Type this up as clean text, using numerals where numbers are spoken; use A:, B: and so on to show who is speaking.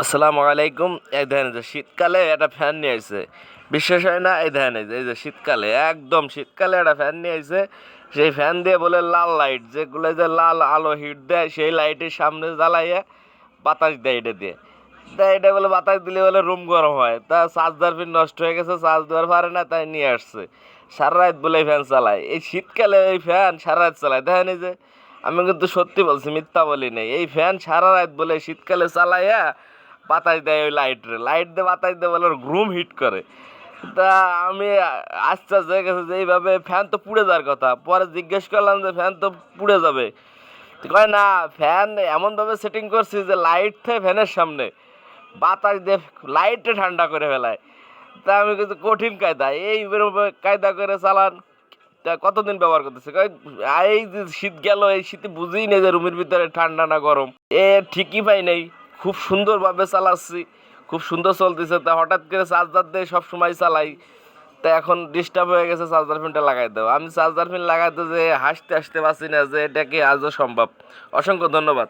A: আসসালামু আলাইকুম। এই দেখেন যে শীতকালে একটা ফ্যান নিয়ে আইছে, বিশ্বাস হয় না। এই দেখেন এই যে শীতকালে, একদম শীতকালে একটা ফ্যান নিয়ে আইছে। সেই ফ্যান দিয়ে বলে লাল লাইট, যেগুলো যে লাল আলো হিট দেয়, সেই লাইটের সামনে জ্বালাইয়া বাতাস দেয় এটা দিয়ে। তা এটা বলে বাতাস দিলে বলে রুম গরম হয়। তা চার্জার পিন নষ্ট হয়ে গেছে, চার্জ দেওয়ার পারে না, তাই নিয়ে আসছে। সারা রাত বলে এই ফ্যান চালায়। এই শীতকালে এই ফ্যান সারা রাত চালায়, দেখেন এই যে। আমি কিন্তু সত্যি বলছি, মিথ্যা বলি নাই। এই ফ্যান সারা রাত বলে শীতকালে চালাইয়া বাতাস দেয়, ওই লাইট দিয়ে বাতাস দিয়ে বলে রুম হিট করে। তা আমি আশ্চর্য হয়ে গেছে যে এইভাবে ফ্যান তো পুড়ে যাওয়ার কথা। পরে জিজ্ঞেস করলাম যে ফ্যান তো পুড়ে যাবে। তো কয় না, ফ্যান এমনভাবে সেটিং করছি যে লাইট থেকে ফ্যানের সামনে বাতাস দিয়ে লাইটে ঠান্ডা করে ফেলায়। তা আমি কিন্তু কঠিন কায়দা, এই কায়দা করে চালান। তা কতদিন ব্যবহার করতেছে? কয় এই যে শীত গেল, এই শীতে বুঝেই নেই যে রুমের ভিতরে ঠান্ডা না গরম। ঠিকই পাই নাই। খুব সুন্দরভাবে চালাচ্ছি, খুব সুন্দর চলতেছে। তা হঠাৎ করে চার্জার দিয়ে সব সময় চালাই। তা এখন ডিস্টার্ব হয়ে গেছে, চার্জার পিনটা লাগাই দাও। আমি চার্জার পিন লাগাইতে যে হাসতে হাসতে পারছি না যে এটা কি আজও সম্ভব। অসংখ্য ধন্যবাদ।